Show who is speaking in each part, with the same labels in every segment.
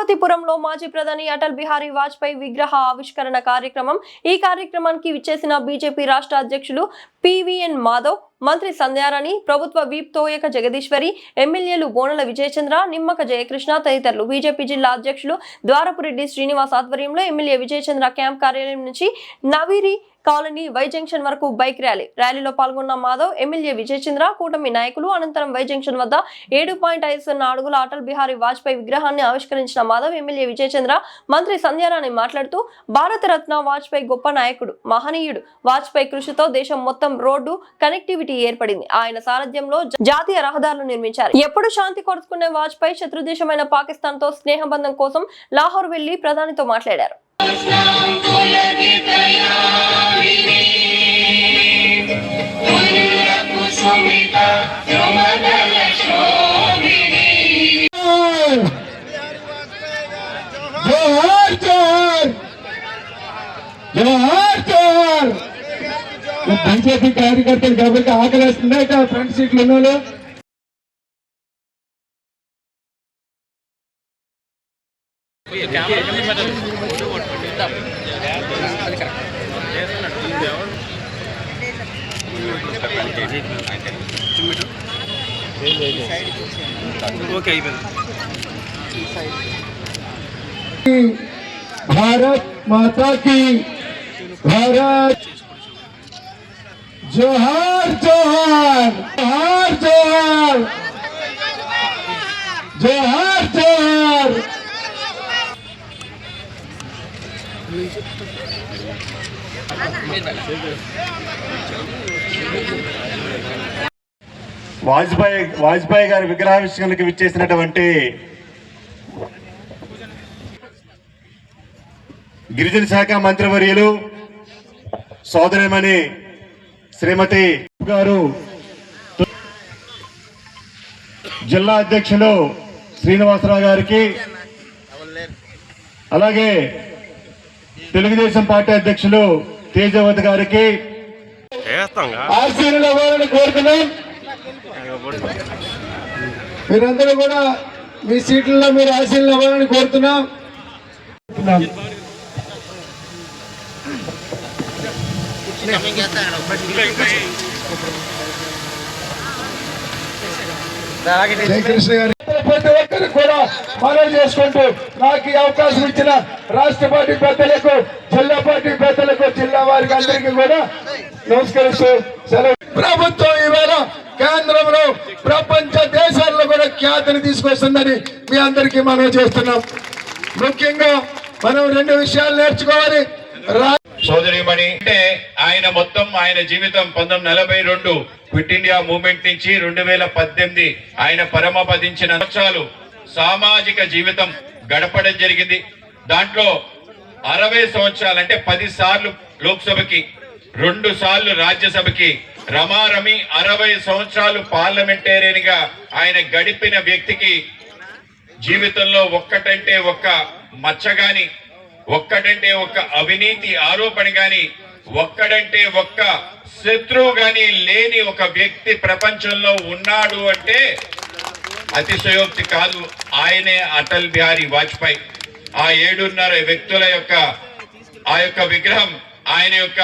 Speaker 1: పార్వతీపురంలో మాజీ ప్రధాని అటల్ బిహారీ వాజ్పేయి విగ్రహ ఆవిష్కరణ కార్యక్రమం. ఈ కార్యక్రమానికి విచ్చేసిన బీజేపీ రాష్ట్ర అధ్యక్షులు పివిఎన్ మాధవ్, మంత్రి సంధ్యారాణి, ప్రభుత్వ వీప్ తోయక జగదీశ్వరి, ఎమ్మెల్యేలు బోనల విజయచంద్ర, నిమ్మక జయకృష్ణ తదితరులు. బీజేపీ జిల్లా అధ్యక్షులు ద్వారపురెడ్డి శ్రీనివాస్ ఆధ్వర్యంలో ఎమ్మెల్యే విజయచంద్ర క్యాంప్ కార్యాలయం నుంచి నవీరి కాలనీ వై జంక్షన్ వరకు బైక్ ర్యాలీలో పాల్గొన్న మాధవ్, ఎమ్మెల్యే విజయచంద్ర, కూటమి నాయకులు అనంతరం వై జంక్షన్ వద్ద 7.50 అడుగుల అటల్ బిహారీ వాజ్పేయి విగ్రహాన్ని ఆవిష్కరించిన మాధవ్, ఎమ్మెల్యే విజయచంద్ర, మంత్రి సంధ్యారాణి మాట్లాడుతూ భారతరత్న వాజ్పేయి గొప్ప నాయకుడు, మహనీయుడు. వాజ్పేయి కృషితో దేశం మొత్తం రోడ్డు కనెక్టివిటీ ఏర్పడింది. ఆయన సారథ్యంలో జాతీయ రహదారులు నిర్మించారు. ఎప్పుడు శాంతి కోరుకునే వాజ్పేయి శత్రుదేశమైన పాకిస్తాన్ తో స్నేహబంధం కోసం లాహోర్ వెళ్లి ప్రధానితో మాట్లాడారు.
Speaker 2: బీజేపీ కార్యకర్తలు కాబట్టి ఆకలిస్తున్నాయి ఫ్రంట్ సీట్లు ఉన్న भारत माता की भारत जोहार जोहार जोहार जोहार जोहार जोहार।
Speaker 3: వాజ్పేయి గారి విగ్రహావిష్కరణకు విచ్చేసినటువంటి గిరిజన శాఖ మంత్రివర్యులు సోదరిమణి శ్రీమతి గారు, జిల్లా అధ్యక్షులు శ్రీనివాసరావు గారికి, అలాగే తెలుగుదేశం పార్టీ అధ్యక్షులు తేజవతి గారికి
Speaker 2: ఆశీర్వాదాలను కోరుతున్నాం. మీరందరూ కూడా మీ సీట్లలో మీరు ఆశీర్వాదాలను కోరుతున్నాం. జయకృష్ణ గారి ప్రతి ఒక్కరికి కూడా మనవి చేసుకుంటూ నాకు ఈ అవకాశం ఇచ్చిన రాష్ట్ర పార్టీ పెద్దలకు, జిల్లా పార్టీ పెద్దలకు, జిల్లా వారికి అందరికీ కూడా నమస్కరిస్తూ సెలవు. ప్రభుత్వం ఈవేళ కేంద్రంలో ప్రపంచ దేశాల్లో కూడా ఖ్యాతిని తీసుకొస్తుందని మీ అందరికీ మనవి చేస్తున్నాం. ముఖ్యంగా మనం 2 విషయాలు నేర్చుకోవాలి.
Speaker 4: సోదరిమణి అంటే ఆయన జీవితం 1942 క్విట్ ఇండియా మూవ్మెంట్ నుంచి 2018 ఆయన పరమపదించిన సంవత్సరాలు సామాజిక జీవితం గడపడం జరిగింది. దాంట్లో 60 సంవత్సరాలు అంటే 10 సార్లు లోక్సభకి, 2 సార్లు రాజ్యసభకి, రమారమి 60 సంవత్సరాలు పార్లమెంటేరియన్ గా ఆయన గడిపిన వ్యక్తికి జీవితంలో ఒక్కటంటే ఒక్క మచ్చ గాని, ఒక్కడంటే ఒక్క అవినీతి ఆరోపణ గాని, ఒక్కడంటే ఒక్క శత్రువు గాని లేని ఒక వ్యక్తి ప్రపంచంలో ఉన్నాడు అంటే అతిశయోక్తి కాదు. ఆయనే అటల్ బిహారీ వాజ్పేయి. ఆ 7.5 వ్యక్తుల యొక్క విగ్రహం ఆయన యొక్క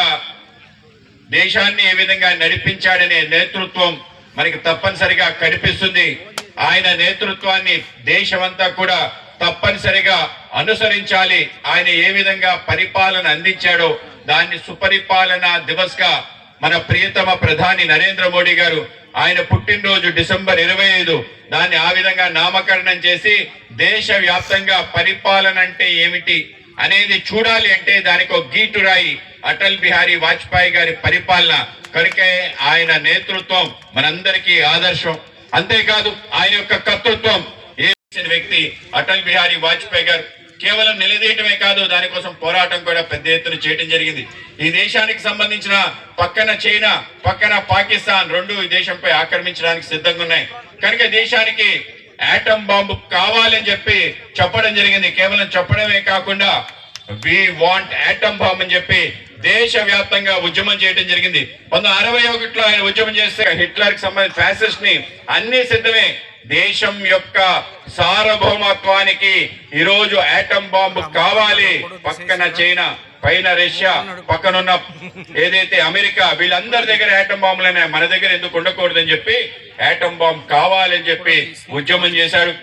Speaker 4: దేశాన్ని ఏ విధంగా నడిపించాడనే నేతృత్వం మనకి తప్పనిసరిగా కనిపిస్తుంది. ఆయన నేతృత్వాన్ని దేశమంతా కూడా తప్పనిసరిగా అనుసరించాలి. ఆయన ఏ విధంగా పరిపాలన అందించాడో దాన్ని సుపరిపాలన దివస్ గా మన ప్రియతమ ప్రధాని నరేంద్ర మోడీ గారు ఆయన పుట్టినరోజు డిసెంబర్ 25 దాన్ని ఆ విధంగా నామకరణం చేసి దేశవ్యాప్తంగా పరిపాలన అంటే ఏమిటి అనేది చూడాలి అంటే దానికి ఒక గీటురాయి అటల్ బిహారీ వాజ్పేయి గారి పరిపాలన. కనుకే ఆయన నేతృత్వం మనందరికీ ఆదర్శం. అంతేకాదు ఆయన యొక్క కర్తృత్వం వ్యక్తి అటల్ బిహారీ వాజ్పేయి గారు కేవలం నిలదీయటమే కాదు, దానికోసం పోరాటం కూడా పెద్ద ఎత్తున చేయడం జరిగింది. ఈ దేశానికి సంబంధించిన పక్కన చైనా, పక్కన పాకిస్తాన్ 2 ఈ దేశంపై ఆక్రమించడానికి సిద్ధంగా ఉన్నాయి. కనుక దేశానికి ఆటం బాంబు కావాలని చెప్పి చెప్పడం జరిగింది. కేవలం చెప్పడమే కాకుండా వి వాంట్ ఆటం బాంబ్ అని చెప్పి దేశవ్యాప్తంగా ఉద్యమం చేయడం జరిగింది. 1961లో ఆయన ఉద్యమం చేస్తే హిట్లర్ కి సంబంధించిన ఫ్యాసిస్ట్ ని అన్ని సిద్ధమే, దేశం యొక్క సార్వభౌమత్వానికి ఈరోజు ఆటం బాంబు కావాలి. పక్కన చైనా, పైన రష్యా, పక్కనున్న ఏదైతే అమెరికా, వీళ్ళందరి దగ్గర ఆటం బాంబులనే, మన దగ్గర ఎందుకు ఉండకూడదని చెప్పి ఆటం బాంబు కావాలని చెప్పి ఉద్యమం చేశాడు.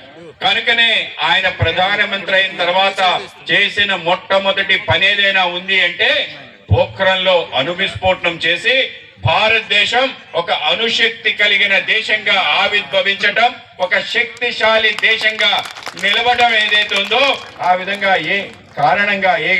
Speaker 4: కనుకనే ఆయన ప్రధానమంత్రి అయిన తర్వాత చేసిన మొట్టమొదటి పని ఏదైనా ఉంది అంటే పోఖ్రాన్లో అణు విస్ఫోటనం చేసి భారతదేశం ఒక అణుశక్తి కలిగిన దేశంగా ఆవిర్భవించటం, ఒక శక్తిశాలి దేశంగా నిలవడం ఏదైతే ఉందో, ఆ విధంగా ఏ కారణంగా ఏ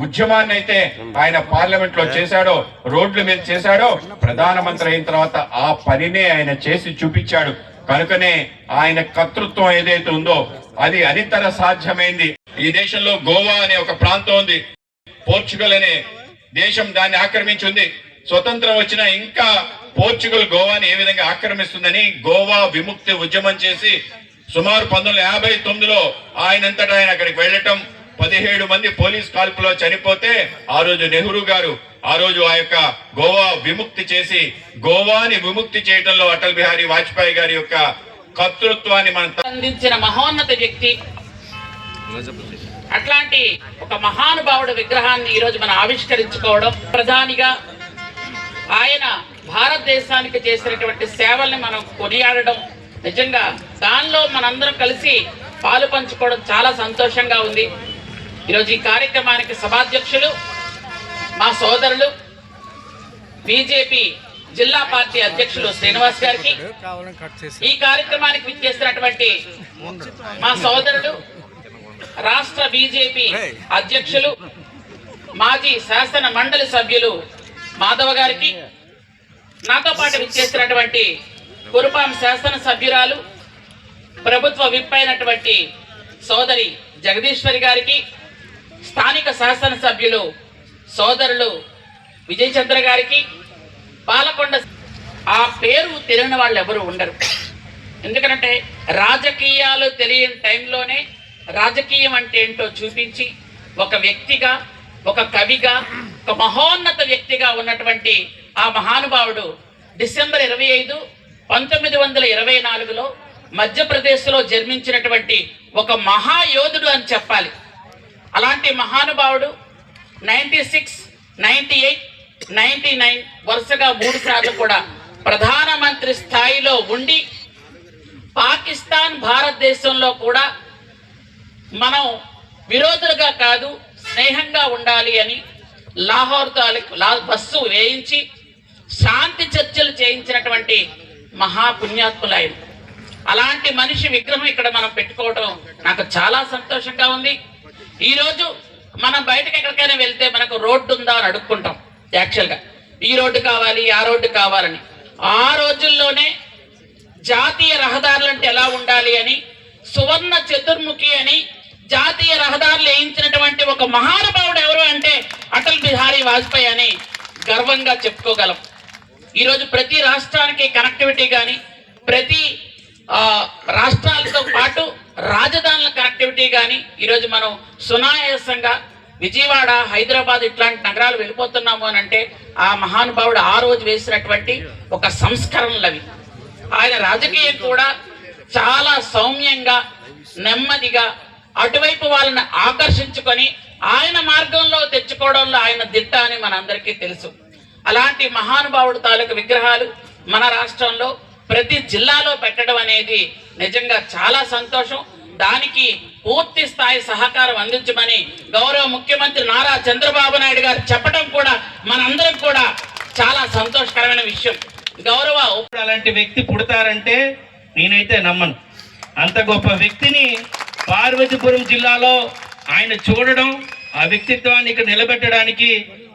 Speaker 4: ఉద్యమాన్ని అయితే ఆయన పార్లమెంట్ లో చేశాడో, రోడ్ల మీద చేశాడో, ప్రధానమంత్రి అయిన తర్వాత ఆ పనినే ఆయన చేసి చూపించాడు. కనుకనే ఆయన కర్తృత్వం ఏదైతే ఉందో అది అనితర సాధ్యమైంది. ఈ దేశంలో గోవా అనే ఒక ప్రాంతం ఉంది. పోర్చుగల్ అనే దేశం దాన్ని ఆక్రమించింది. స్వతంత్రం వచ్చిన ఇంకా పోర్చుగల్ గోవాని ఏ విధంగా ఆక్రమిస్తుందని గోవా విముక్తి ఉద్యమం చేసి సుమారు 1959లో ఆయనంతటా ఆయన అక్కడికి వెళ్ళటం, 17 మంది పోలీస్ కాల్పులో చనిపోతే ఆ రోజు నెహ్రూ గారు ఆ రోజు ఆ యొక్క గోవా విముక్తి చేసి గోవాని విముక్తి చేయడంలో అటల్ బిహారీ వాజ్పేయి గారి యొక్క కర్తృత్వాన్ని మనం
Speaker 5: అందించిన మహోన్నత వ్యక్తి. అట్లాంటి ఒక మహానుభావుడు విగ్రహాన్ని ఈరోజు మనం ఆవిష్కరించుకోవడం, ప్రధానిగా ఆయన భారతదేశానికి చేసినటువంటి సేవల్ని మనం కొనియాడడం, నిజంగా దానిలో మనందరం కలిసి పాలు పంచుకోవడం చాలా సంతోషంగా ఉంది. ఈరోజు ఈ కార్యక్రమానికి సభాధ్యక్షులు మా సోదరులు బీజేపీ జిల్లా పార్టీ అధ్యక్షులు శ్రీనివాస్ గారికి, ఈ కార్యక్రమానికి విచ్చేసినటువంటి మా సోదరులు రాష్ట్ర బీజేపీ అధ్యక్షులు మాజీ శాసన మండలి సభ్యులు మాధవ గారికి, నాతో పాటు విచ్చేసినటువంటి కురుపాం శాసన సభ్యురాలు ప్రభుత్వ విప్ అయినటువంటి సోదరి జగదీశ్వరి గారికి, స్థానిక శాసన సభ్యులు సోదరులు విజయ్ చంద్ర గారికి, పాలకొండ ఆ పేరు తెలియని వాళ్ళు ఎవరు ఉండరు. ఎందుకంటే రాజకీయాలు తెలియని టైంలోనే రాజకీయం అంటే ఏంటో చూపించి ఒక వ్యక్తిగా, ఒక కవిగా, ఒక మహోన్నత వ్యక్తిగా ఉన్నటువంటి ఆ మహానుభావుడు డిసెంబర్ 25, 1924లో మధ్యప్రదేశ్లో జన్మించినటువంటి ఒక మహాయోధుడు అని చెప్పాలి. అలాంటి మహానుభావుడు 96, 98, 99 వరుసగా 3 సార్లు కూడా ప్రధానమంత్రి స్థాయిలో ఉండి పాకిస్తాన్ భారతదేశంలో కూడా మనం విరోధులుగా కాదు స్నేహంగా ఉండాలి అని లాహోర్తో బస్సు వేయించి శాంతి చర్చలు చేయించినటువంటి మహాపుణ్యాత్ములు ఆయన. అలాంటి మనిషి విగ్రహం ఇక్కడ మనం పెట్టుకోవడం నాకు చాలా సంతోషంగా ఉంది. ఈరోజు మనం బయటకు ఎక్కడికైనా వెళ్తే మనకు రోడ్డు ఉందా అని అడుక్కుంటాం. యాక్చువల్గా ఈ రోడ్డు కావాలి, ఆ రోడ్డు కావాలని. ఆ రోజుల్లోనే జాతీయ రహదారులు అంటే ఎలా ఉండాలి అని సువర్ణ చతుర్ముఖి అని జాతీయ రహదారులు వేయించినటువంటి ఒక మహానుభావుడు ఎవరు అంటే అటల్ బిహారీ వాజ్పేయి అని గర్వంగా చెప్పుకోగలం. ఈరోజు ప్రతి రాష్ట్రానికి కనెక్టివిటీ కానీ, ప్రతి రాష్ట్రాలతో పాటు రాజధానుల కనెక్టివిటీ కానీ ఈరోజు మనం సునాయాసంగా విజయవాడ, హైదరాబాద్ ఇట్లాంటి నగరాలు వెళ్ళిపోతున్నాము అని అంటే ఆ మహానుభావుడు ఆ రోజు వేసినటువంటి ఒక సంస్కరణలు అవి. ఆయన రాజకీయం కూడా చాలా సౌమ్యంగా, నెమ్మదిగా అటువైపు వాళ్ళని ఆకర్షించుకొని ఆయన మార్గంలో తెచ్చుకోవడంలో ఆయన దిట్ట అని మనందరికీ తెలుసు. అలాంటి మహానుభావుడు తాలూకు విగ్రహాలు మన రాష్ట్రంలో ప్రతి జిల్లాలో పెట్టడం అనేది నిజంగా చాలా సంతోషం. దానికి పూర్తి స్థాయి సహకారం అందించమని గౌరవ ముఖ్యమంత్రి నారా చంద్రబాబు నాయుడు గారు చెప్పడం కూడా మనందరం కూడా చాలా సంతోషకరమైన విషయం. గౌరవ
Speaker 6: అలాంటి వ్యక్తి పుడతారంటే నేనైతే నమ్మను. అంత గొప్ప వ్యక్తిని పార్వతీపురం జిల్లాలో ఆయన చూడడం, ఆ వ్యక్తిత్వాన్ని ఇక్కడ నిలబెట్టడానికి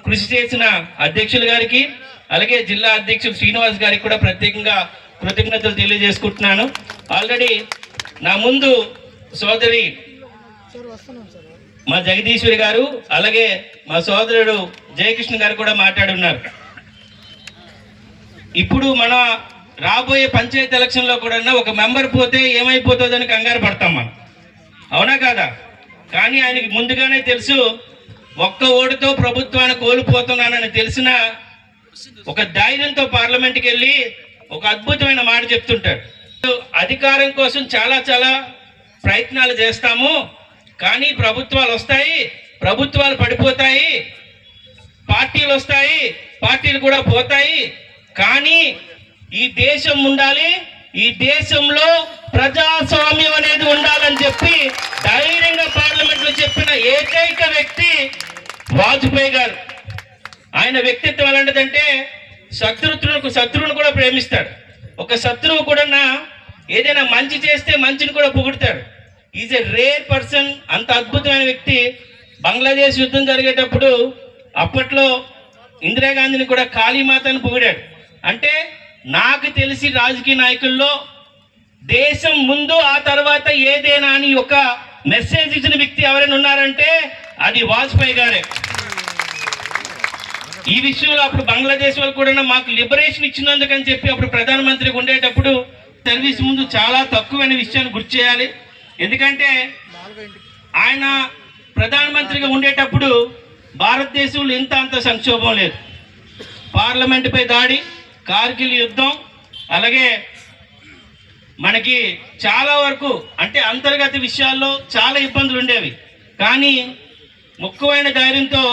Speaker 6: కృషి చేసిన అధ్యక్షులు గారికి, అలాగే జిల్లా అధ్యక్షులు శ్రీనివాస్ గారికి కూడా ప్రత్యేకంగా కృతజ్ఞతలు తెలియజేసుకుంటున్నాను. ఆల్రెడీ నా ముందు సోదరి మా జగదీశ్వరి గారు, అలాగే మా సోదరుడు జయకృష్ణ గారు కూడా మాట్లాడున్నారు. ఇప్పుడు మన రాబోయే పంచాయతీ ఎలక్షన్లో కూడా ఒక మెంబర్ పోతే ఏమైపోతుందని కంగారు పడతాం మనం, అవునా కాదా? కానీ ఆయనకి ముందుగానే తెలుసు ఒక్క ఓటుతో ప్రభుత్వాన్ని కోల్పోతున్నానని తెలిసిన ఒక ధైర్యంతో పార్లమెంట్కి వెళ్ళి ఒక అద్భుతమైన మాట చెప్తుంటాడు. అధికారం కోసం చాలా చాలా ప్రయత్నాలు చేస్తాము, కానీ ప్రభుత్వాలు వస్తాయి, ప్రభుత్వాలు పడిపోతాయి, పార్టీలు వస్తాయి, పార్టీలు కూడా పోతాయి, కానీ ఈ దేశం ఉండాలి, ఈ దేశంలో ప్రజాస్వామ్యం అనేది ఉండాలని చెప్పి ధైర్యంగా పార్లమెంట్లో చెప్పిన ఏకైక వ్యక్తి వాజ్పేయి గారు. ఆయన వ్యక్తిత్వం ఎలాంటిదంటే శత్రువును కూడా ప్రేమిస్తాడు. ఒక శత్రువు కూడా ఏదైనా మంచి చేస్తే మంచిని కూడా పొగుడతాడు. Is a rare person. అంత అద్భుతమైన వ్యక్తి. బంగ్లాదేశ్ యుద్ధం జరిగేటప్పుడు అప్పట్లో ఇందిరాగాంధీని కూడా కాళీమాతని పొగిడాడు. అంటే నాకు తెలిసి రాజకీయ నాయకుల్లో దేశం ముందు ఆ తర్వాత ఏదేనా అని ఒక మెసేజ్ ఇచ్చిన వ్యక్తి ఎవరైనా ఉన్నారంటే అది వాజ్పేయి గారే. ఈ విషయంలో అప్పుడు బంగ్లాదేశ్ వాళ్ళు కూడా మాకు లిబరేషన్ ఇచ్చినందుకని చెప్పి అప్పుడు ప్రధానమంత్రికి ఉండేటప్పుడు సర్వీస్ ముందు చాలా తక్కువైన విషయాన్ని గుర్తు చేయాలి. ఎందుకంటే ఆయన ప్రధానమంత్రిగా ఉండేటప్పుడు భారతదేశంలో ఇంత అంత సంక్షోభం లేదు. పార్లమెంటుపై దాడి, కార్గిల్ యుద్ధం, అలాగే మనకి చాలా వరకు అంటే అంతర్గత విషయాల్లో చాలా ఇబ్బందులు ఉండేవి. కానీ ముఖ్యమైన ధైర్యంతో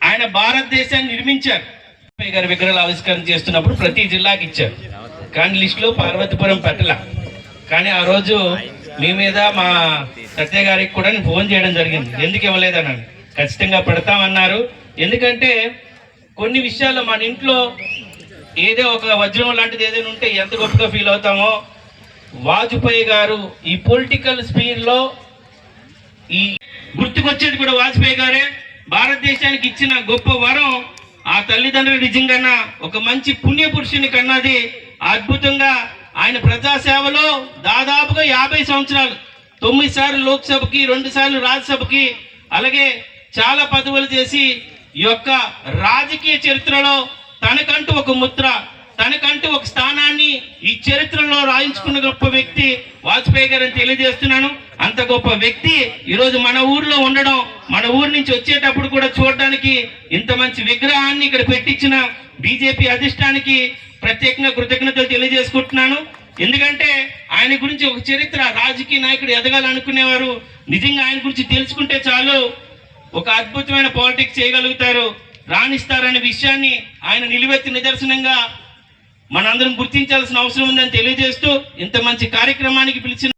Speaker 6: ఆయన భారతదేశాన్ని నిర్మించారు. వాజ్పేయి గారి విగ్రహాలు ఆవిష్కరణ చేస్తున్నప్పుడు ప్రతి జిల్లాకి ఇచ్చారు, కానీ లిస్టులో పార్వతీపురం పెట్టల. కానీ ఆ రోజు మీ మీద మా సత్య గారికి కూడా నేను ఫోన్ చేయడం జరిగింది, ఎందుకు ఇవ్వలేదన్నాను. ఖచ్చితంగా పెడతామన్నారు. ఎందుకంటే కొన్ని విషయాల్లో మన ఇంట్లో ఏదో ఒక వజ్రం లాంటిది ఏదైనా ఉంటే ఎంత గొప్పగా ఫీల్ అవుతామో, వాజ్పేయి గారు ఈ పొలిటికల్ స్పీడ్లో ఈ గుర్తుకొచ్చేది కూడా వాజ్పేయి గారే. భారతదేశానికి ఇచ్చిన గొప్ప వరం ఆ తల్లిదండ్రులు నిజంగా ఒక మంచి పుణ్య పురుషుని కన్నది. అద్భుతంగా ఆయన ప్రజాసేవలో దాదాపుగా 50 సంవత్సరాలు, 9 సార్లు లోక్సభకి, 2 సార్లు రాజ్యసభకి, అలాగే చాలా పదవులు చేసి ఈ యొక్క రాజకీయ చరిత్రలో తనకంటూ ఒక ముద్ర, తనకంటూ ఒక స్థానాన్ని ఈ చరిత్రలో రాయించుకున్న గొప్ప వ్యక్తి వాజ్పేయి గారు అని తెలియజేస్తున్నాను. అంత గొప్ప వ్యక్తి ఈరోజు మన ఊర్లో ఉండడం, మన ఊరు నుంచి వచ్చేటప్పుడు కూడా చూడడానికి ఇంత మంచి విగ్రహాన్ని ఇక్కడ పెట్టించిన బీజేపీ అధిష్టానికి ప్రత్యేకంగా కృతజ్ఞతలు తెలియజేసుకుంటున్నాను. ఎందుకంటే ఆయన గురించి ఒక చరిత్ర, రాజకీయ నాయకుడు ఎదగాలనుకునేవారు నిజంగా ఆయన గురించి తెలుసుకుంటే చాలు ఒక అద్భుతమైన పాలిటిక్స్ చేయగలుగుతారు, రాణిస్తారనే విషయాన్ని ఆయన నిలువెత్తి నిదర్శనంగా మనందరం గుర్తించాల్సిన అవసరం ఉందని తెలియజేస్తూ ఇంత మంచి కార్యక్రమానికి పిలిచిన